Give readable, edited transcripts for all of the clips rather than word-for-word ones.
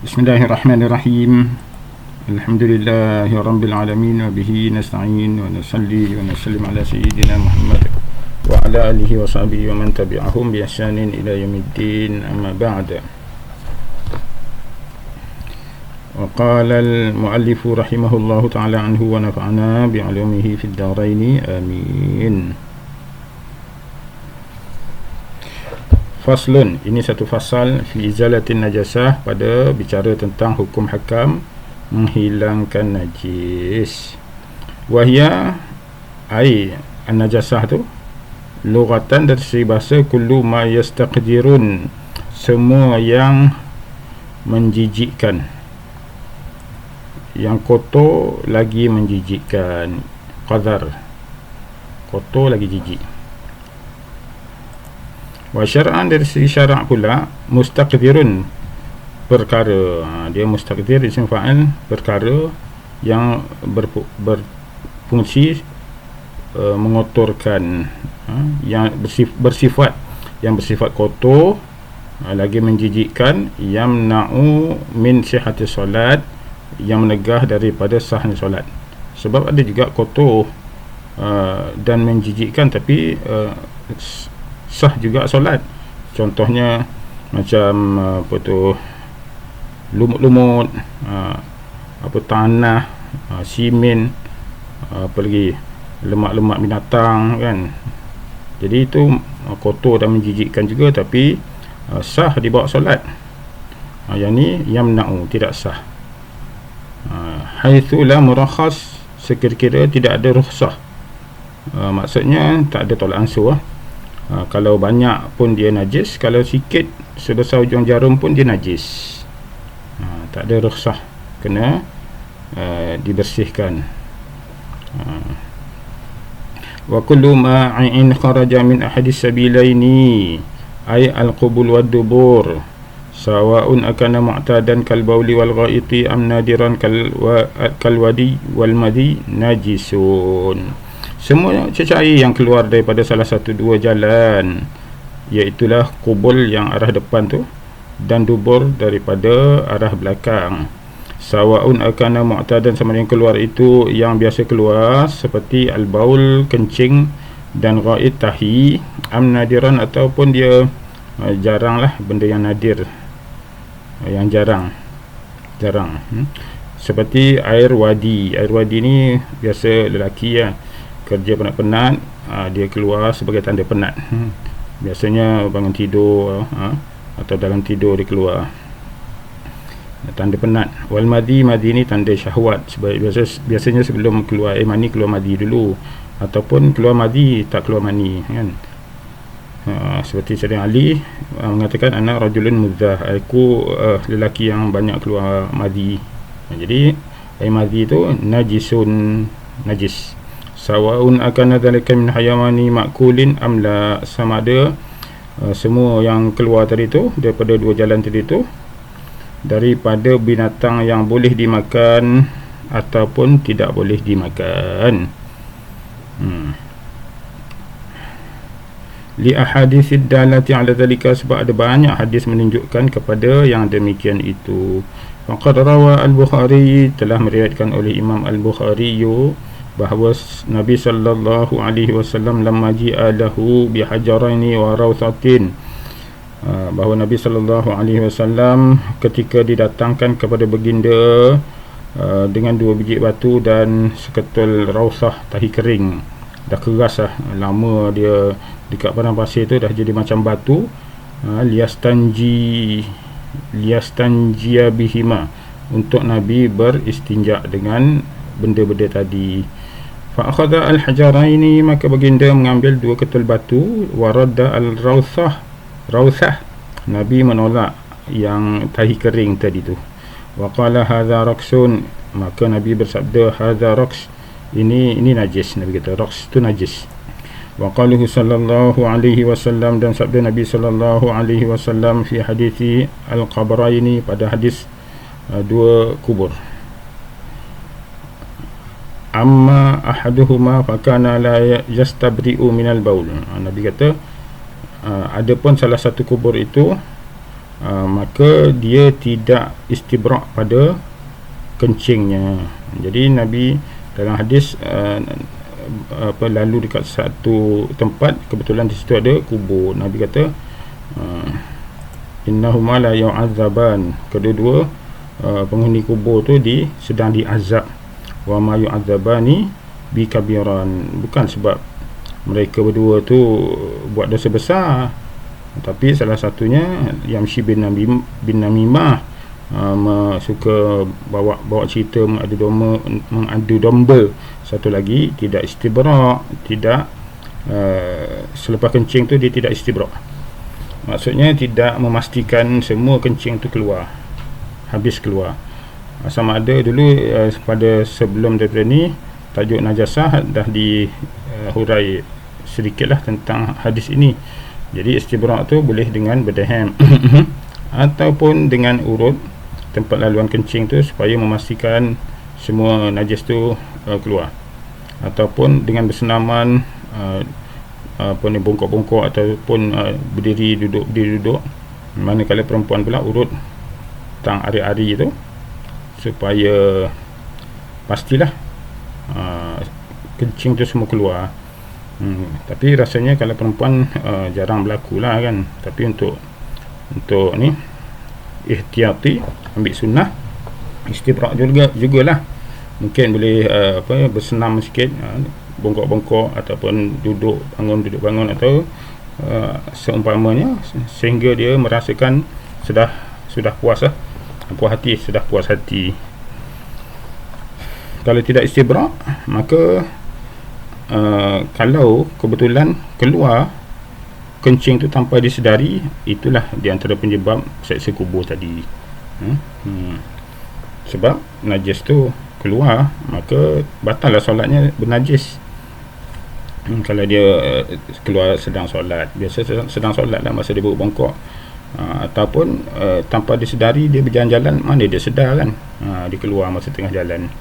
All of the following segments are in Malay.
Bismillahirrahmanirrahim. Alhamdulillahi rabbil alamin wa bihi nasta'in wa nusalli wa nusallim ala sayyidina Muhammad wa ala alihi wa sahbihi wa man tabi'ahum bi ihsanin ila yaumiddin, amma ba'd. Wa qala al-muallif rahimahullahu ta'ala anhu wa nafa'ana bi 'ulumihi fid dharain, amin. Faslun, ini satu fasal fi izalatin najasah, pada bicara tentang hukum hakam menghilangkan najis. Wahia ai an-najasah tu lughatan, dari segi bahasa, kullu ma yastaqdirun, semua yang menjijikkan, yang kotor lagi menjijikkan. Qadar, kotor lagi jijik. Wa syar'an, dari segi syarak pula, mustaqdirun, perkara. Dia mustaqdir, isim fa'il, perkara yang berfungsi mengotorkan, yang bersifat kotor, lagi menjijikkan. Yamna'u min sihhati solat, yang menegah daripada sahnya solat. Sebab ada juga kotor dan menjijikkan, tapi sah juga solat. Contohnya macam apa tu, lumut-lumut, apa tanah, simen, apa lagi, lemak-lemak binatang kan. Jadi itu kotor dan menjijikkan juga, tapi sah dibawa solat. Yang ni yamna'u, tidak sah. Haitsu la murakhas, sekira-kira tidak ada rukhsah. Maksudnya tak ada tolak ansur. Kalau banyak pun dia najis, kalau sikit sebesar ujung jarum pun dia najis. Tak ada rukhsah, kena dibersihkan. Wa kullu ma'in kharaja min ahadis sabilaini ay al-qubul wad dubur sawa'un akana mu'tadan kal bauli wal ghaiti am nadiran kal wadi wal madi najisun. Semua cecair yang keluar daripada salah satu dua jalan, iaitulah kubul yang arah depan tu dan dubur daripada arah belakang. Sawa'un akana mu'tadan, sama yang keluar itu yang biasa keluar, seperti al-baul, kencing, dan ghaid, tahi, am nadiran, ataupun dia jarang lah, benda yang nadir, yang jarang. Seperti air wadi. Air wadi ni biasa lelaki ya, kerja penat-penat, dia keluar sebagai tanda penat. Biasanya bangun tidur atau dalam tidur dia keluar, tanda penat. Wal madi, madi ni tanda syahwat. Sebab biasanya sebelum keluar air mani, keluar madi dulu, ataupun keluar madi tak keluar mani kan. Seperti Sayyidina Ali mengatakan, anak rajulun mudzah, aku lelaki yang banyak keluar madi. Jadi air madi tu najisun, najis. Sawa'un akana dzalika min hayawani makulin amla, sama ada semua yang keluar tadi tu daripada dua jalan tadi tu daripada binatang yang boleh dimakan ataupun tidak boleh dimakan. Li ahaditsid dalati ala dzalika, sebab ada banyak hadis menunjukkan kepada yang demikian itu. Faqad rawa al-Bukhari, telah meriwayatkan oleh Imam al-Bukhari bahawa Nabi sallallahu alaihi wasallam lamma ji'a lahu bihajaraini wa rawthatin, bahawa Nabi sallallahu alaihi wasallam ketika didatangkan kepada baginda dengan dua biji batu dan seketul rawthah, tahi kering, dah keras lah, lama dia dekat padang pasir tu dah jadi macam batu. Liyastanjia bihima, untuk Nabi beristinja dengan benda-benda tadi. Fa'akhadha al-hajaraini, maka baginda mengambil dua ketul batu. Waradda al-rawthah, Nabi menolak yang tahi kering tadi tu. Wa qala hadha raqsun, maka Nabi bersabda hadha raqs, ini najis. Nabi kata raqs tu najis. Wa qaluhu sallallahu alaihi wasallam, dan sabda Nabi sallallahu alaihi wasallam fi hadithi al-qabraini, pada hadis dua kubur. Amma ahaduhuma fakana la yastabri'u minal baul. Nabi kata adapun salah satu kubur itu maka dia tidak istibrak pada kencingnya. Jadi Nabi dalam hadis lalu dekat satu tempat, kebetulan di situ ada kubur. Nabi kata innahuma la yu'adzaban, kedua-dua penghuni kubur tu sedang diazab. Wa ma yu'adzabani bi kabiran, bukan sebab mereka berdua tu buat dosa besar, tapi salah satunya Yamshi bin Namimah, suka bawa cerita mengadu domba. Satu lagi tidak istibrak, tidak selepas kencing tu dia tidak istibrak, maksudnya tidak memastikan semua kencing tu keluar, habis keluar. Sama ada dulu pada sebelum daripada ni, tajuk najasah dah dihurai sedikitlah tentang hadis ini. Jadi istibrak tu boleh dengan berdaham ataupun dengan urut tempat laluan kencing tu supaya memastikan semua najis tu keluar, ataupun dengan bersenaman bongkok-bongkok ataupun berdiri duduk. Manakala perempuan pula urut tang ari-ari tu supaya pastilah kencing tu semua keluar. Tapi rasanya kalau perempuan jarang berlaku lah kan. Tapi untuk ni ihtiyati, ambil sunnah, istibrak jugalah. Mungkin boleh bersenam sikit, bongkok-bongkok ataupun duduk bangun atau seumpamanya, sehingga dia merasakan sudah puas lah, puas hati, sudah puas hati. Kalau tidak istibrak, maka kalau kebetulan keluar kencing tu tanpa disedari, itulah di antara penyebab seksa kubur tadi. Sebab najis tu keluar, maka batal lah solatnya bernajis. Kalau dia keluar sedang solat, biasa sedang solat lah, masa dia bongkok, ataupun tanpa disedari dia berjalan-jalan, mana dia sedar kan, dia keluar masa tengah jalan.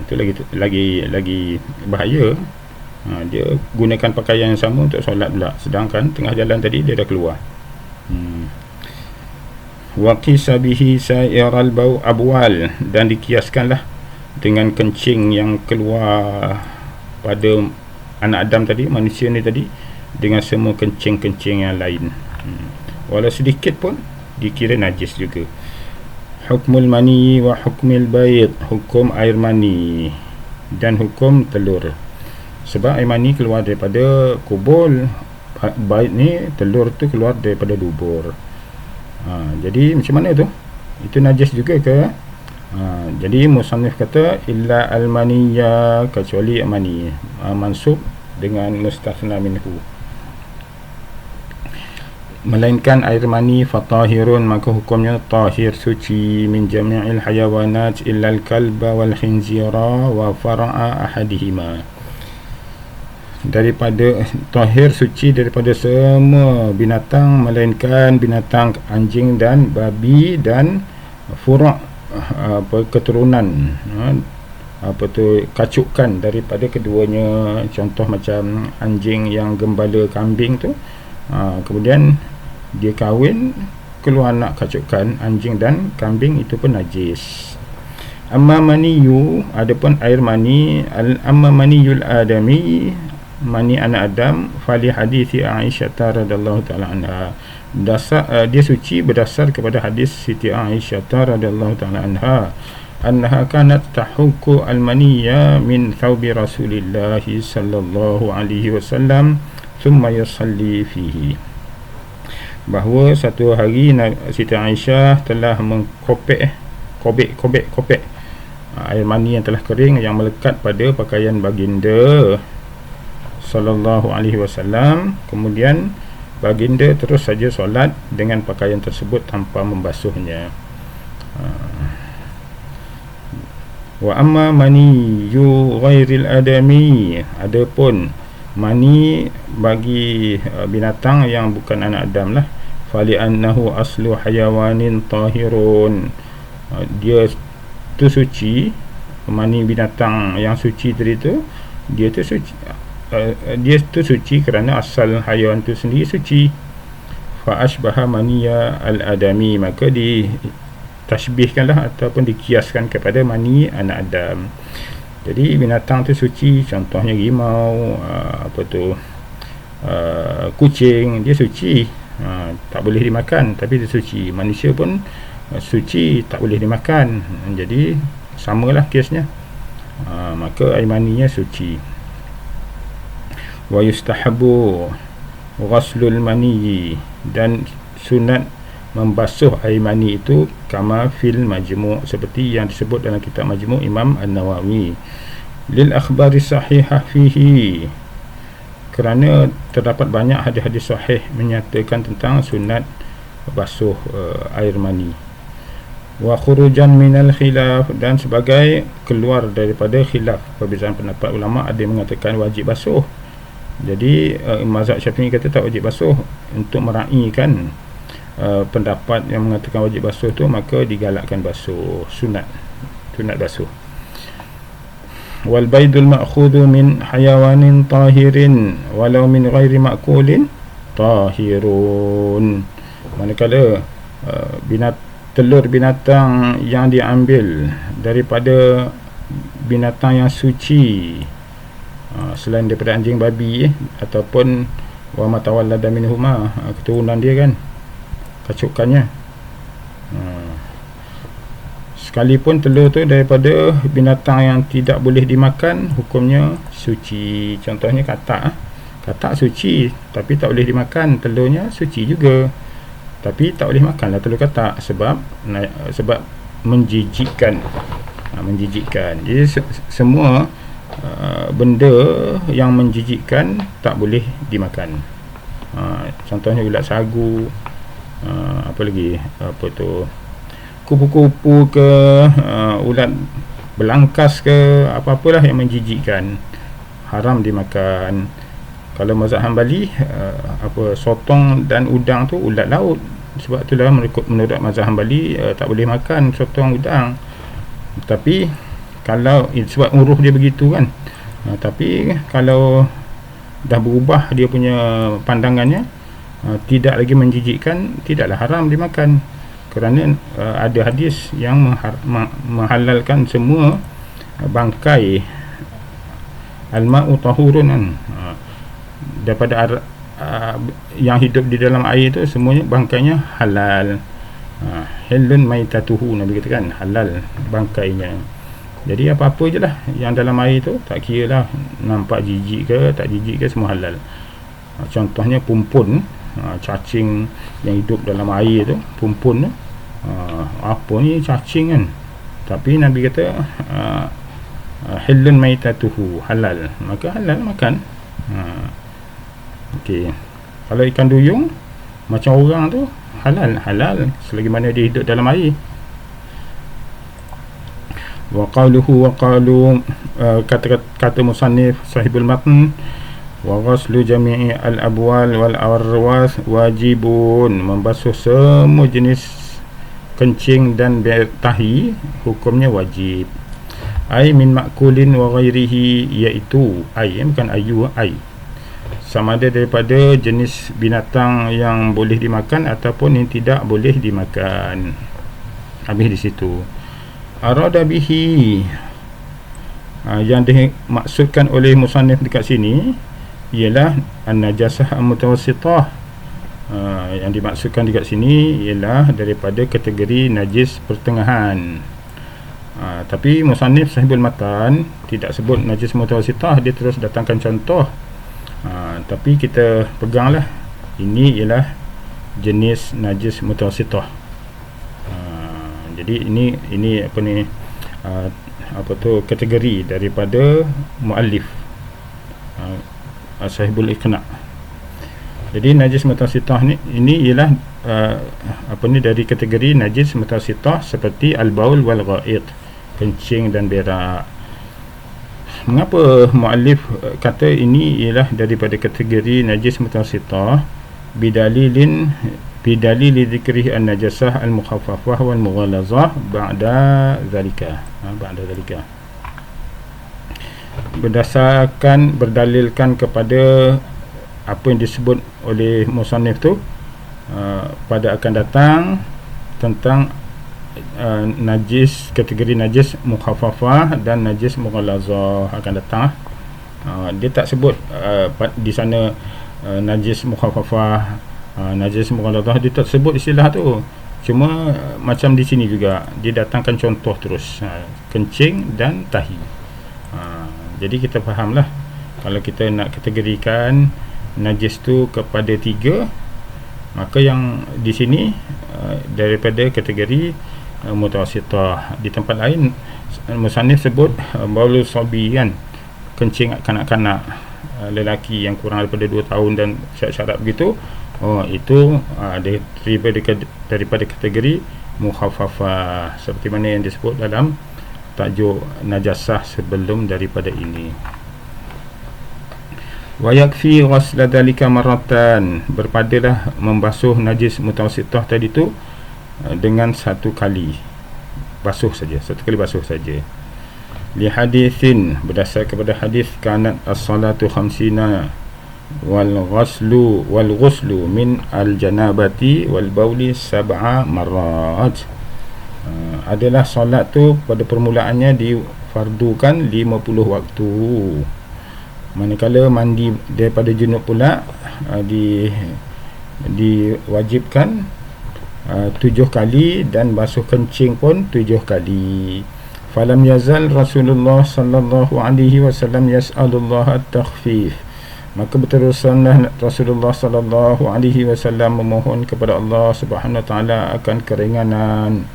Itu lagi bahaya. Dia gunakan pakaian yang sama untuk solat pula, sedangkan tengah jalan tadi dia dah keluar. Wa qisa bihi sa'iral abwal, dan dikiaskanlah dengan kencing yang keluar pada anak Adam tadi, manusia ni tadi, dengan semua kencing-kencing yang lain. Walau sedikit pun dikira najis juga. Hukmul mani wa hukmil bayd, hukum air mani dan hukum telur. Sebab air mani keluar daripada kubur, bayd ni telur tu keluar daripada dubur. Jadi macam mana tu? Itu najis juga ke? Jadi musannif kata illa al-maniyya, kecuali mani, mansub dengan mustathna minhu, melainkan air mani fatahirun, maka hukumnya tahir, suci, min jami'il hayawanat illa al-kalba wal khinzira wa far'a ahadihima, daripada tahir, suci daripada semua binatang melainkan binatang anjing dan babi, dan fura' keturunan, kacukan daripada keduanya. Contoh macam anjing yang gembala kambing tu, kemudian dia kahwin, keluar anak kacukan anjing dan kambing, itu pun najis. Amma maniyu, adapun air mani, amma maniyul adami, mani anak Adam, fali hadithi Aisyah radhiyallahu ta'ala anha, dia suci berdasar kepada hadis Siti Aisyah radhiyallahu ta'ala anha, annaha kanat tahukku al-maniyya min thawbi Rasulillah sallallahu alaihi wasallam thumma yusalli fihi, bahawa satu hari Siti Aisyah telah mengkopek air mani yang telah kering yang melekat pada pakaian baginda sallallahu alaihi wasallam, kemudian baginda terus saja solat dengan pakaian tersebut tanpa membasuhnya. Wa amma maniyu ghairil adami, adapun mani bagi binatang yang bukan anak Adam lah, fali annahu aslu hayawanin tahirun, dia tu suci, mani binatang yang suci tadi tu, dia tu suci kerana asal haiwan tu sendiri suci. fa asbaha maniya al-adami, maka di tasbihkanlah ataupun dikiaskan kepada mani anak Adam. Jadi binatang tu suci, contohnya rimau, kucing, dia suci, tak boleh dimakan, tapi dia suci. Manusia pun suci, tak boleh dimakan. Jadi samalah kesnya. Maka air maninya suci. Wa yustahabu ghaslul mani, dan sunat membasuh air mani itu kama fil majmu', seperti yang disebut dalam kitab Majmu' Imam An-Nawawi, lil akhbari sahihah fihi, kerana terdapat banyak hadis-hadis sahih menyatakan tentang sunat basuh air mani. Wa khurujan minal khilaf, dan sebagai keluar daripada khilaf, perbezaan pendapat ulama, ada yang mengatakan wajib basuh. Jadi mazhab Syafi'i kata tak wajib basuh. Untuk meraihkan pendapat yang mengatakan wajib basuh tu, maka digalakkan basuh, sunat basuh. Wal baydul ma'khudhu min hayawanin tahirin walau min ghairi ma'kulin tahirun, manakala telur binatang yang diambil daripada binatang yang suci, selain daripada anjing, babi, ataupun wa matawallada minhuma, keturunan dia kan, kacukannya, sekalipun telur tu daripada binatang yang tidak boleh dimakan, hukumnya suci. Contohnya katak suci, tapi tak boleh dimakan. Telurnya suci juga, tapi tak boleh makanlah telur katak, sebab menjijikkan. Jadi semua benda yang menjijikkan tak boleh dimakan. Contohnya ulat sagu, kupu-kupu ke, ulat belangkas ke, apa-apalah yang menjijikkan, haram dimakan. Kalau mazhab Hanbali, sotong dan udang tu ulat laut. Sebab itulah menurut mazhab Hanbali tak boleh makan sotong, udang. Tapi kalau sebab uruh dia begitu kan, tapi kalau dah berubah dia punya pandangannya, tidak lagi menjijikkan, tidaklah haram dimakan. Kerana ada hadis yang menghalalkan semua bangkai, al-ma'u tahurun kan, daripada yang hidup di dalam air tu, semuanya bangkainya halal. Halun maitatuhu, Nabi kata kan, halal bangkainya. Jadi apa-apa je lah yang dalam air tu, tak kira lah nampak jijik ke tak jijik ke, semua halal. Contohnya pumpun, cacing yang hidup dalam air tu, pumpun tu, apa ni cacing kan, tapi Nabi kata halun maitatuhu, halal, maka halal makan. Okey. Kalau ikan duyung macam orang tu, halal selagi mana dia hidup dalam air. Wa qaluhu, kata musannif sahibul matn, wa ghaslu jami'i al-abwal wal arwas wajibun, membasuh semua jenis kencing dan tahi hukumnya wajib. Ai min makulin wa ghairihi, iaitu ai, bukan ayu, ai, sama ada daripada jenis binatang yang boleh dimakan ataupun yang tidak boleh dimakan. Habis di situ. Arada bihi, yang dimaksudkan oleh musannif dekat sini ialah an-najasah mutawassithah. Yang dimaksudkan dekat sini ialah daripada kategori najis pertengahan. Tapi musannif sahibul matan tidak sebut najis mutawassithah, dia terus datangkan contoh. Tapi kita peganglah ini ialah jenis najis mutawassithah. Jadi ini kategori daripada muallif, sahibul iqna. Jadi najis mutawassithah ini ialah dari kategori najis mutawassithah seperti al-baul wal ghaid, kencing dan berak. Mengapa muallif kata ini ialah daripada kategori najis mutawassithah? Bidalili dzikri an-najasah al-mukhaffafah wal mughallazah ba'da zalika. Berdasarkan, berdalilkan kepada apa yang disebut oleh musannif tu, pada akan datang tentang najis, kategori najis mukhaffafah dan najis mughallazah akan datang. Dia tak sebut di sana najis mukhaffafah, najis mughallazah, dia tak sebut istilah tu. Cuma macam di sini juga dia datangkan contoh terus, kencing dan tahi. Jadi kita fahamlah, kalau kita nak kategorikan najis tu kepada 3, maka yang di sini daripada kategori mutawassithah. Di tempat lain musannif sebut baulul sabi, kan, kencing kanak-kanak lelaki yang kurang daripada 2 tahun dan syarat-syarat begitu, itu daripada kategori mukhaffafah, seperti mana yang disebut dalam tajuk najasah sebelum daripada ini. Wa yakfi ghasla dhalika marratan, berpadalah membasuh najis mutawassithah tadi tu dengan 1 kali basuh saja, 1 kali basuh saja. Li hadithin, berdasar kepada hadis, kanat as-salatu khamsina wal ghuslu min al-janabati wal bauli 7 marrat. Adalah solat tu pada permulaannya difardukan 50 waktu. Manakala mandi daripada junub pula diwajibkan 7 kali, dan basuh kencing pun 7 kali. Falam yazal Rasulullah sallallahu alaihi wasallam yas'alullah at-takhfif, maka berterusanlah Rasulullah sallallahu alaihi wasallam memohon kepada Allah Subhanahu wa taala akan keringanan,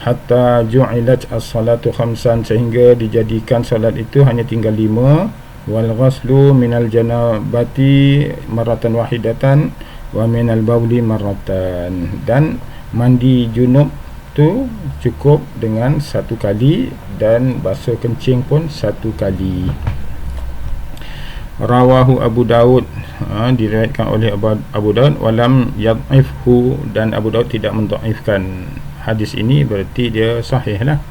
hatta ju'ilat as-salatu khamsan, sehingga dijadikan solat itu hanya tinggal 5. Wal ghuslu minal janabati marratan wahidatan wa minal bauli marratan, dan mandi junub tu cukup dengan 1 kali, dan basuh kencing pun 1 kali. Rawahu Abu Daud, diriwayatkan oleh Abu Daud, walam yad'ifhu, dan Abu Daud tidak mendhaifkan hadis ini, berarti dia sahih lah.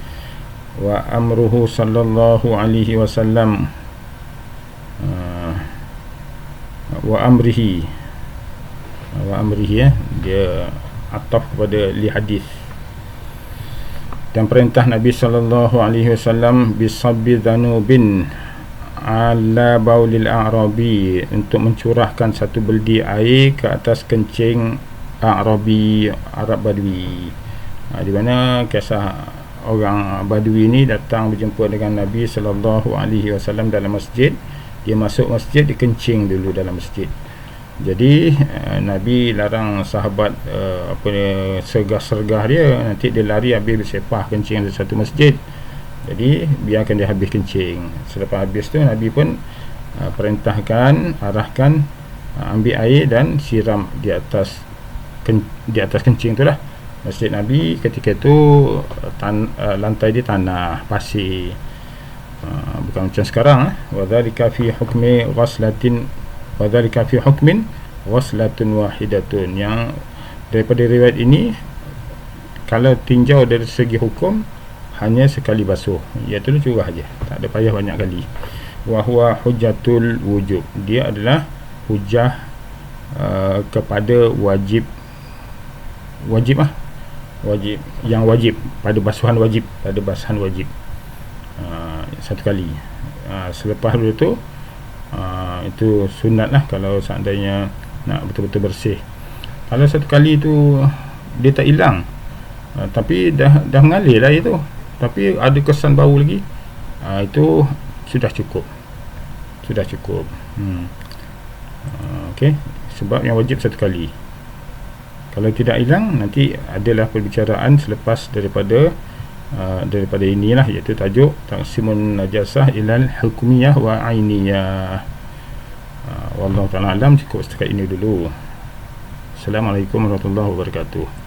Wa amruhu sallallahu alaihi wasallam wa amrihi, dia ataf kepada li hadis, dan perintah Nabi sallallahu alaihi wasallam bisabbi dhanubin ala baulil a'rabi, untuk mencurahkan 1 beldi air ke atas kencing a'rabi, Arab Badui. Di mana kisah orang Badui ni datang berjumpa dengan Nabi sallallahu alaihi wasallam dalam masjid. Dia masuk masjid, dia kencing dulu dalam masjid. Jadi Nabi larang sahabat sergah-sergah dia, nanti dia lari habis bersepah kencing di satu masjid. Jadi biarkan dia habis kencing. Selepas habis tu Nabi pun perintahkan, arahkan, ambil air dan siram di atas kencing tu lah. Masjid Nabi ketika itu lantai dia tanah, pasir. Bukan macam sekarang. Wadzalika fi hukmi ghaslatin, wadzalika fi hukmin ghaslatun wahidatun, yang daripada riwayat ini kalau tinjau dari segi hukum hanya sekali basuh, iaitu curah aja, tak ada payah banyak kali. Wa huwa hujjatul wujub, dia adalah hujah kepada wajib yang wajib, pada basahan wajib, 1 kali. Selepas itu itu sunat lah kalau seandainya nak betul-betul bersih. Kalau 1 kali tu dia tak hilang, tapi dah mengalir lah itu, tapi ada kesan bau lagi, itu sudah cukup. Okey, sebab yang wajib 1 kali. Kalau tidak hilang, nanti adalah perbicaraan selepas daripada inilah, iaitu tajuk taqsimun najasah ilal hukmiyah wa ainiyah. Wallahu ta'ala alam. Cukup setakat ini dulu. Assalamualaikum warahmatullahi wabarakatuh.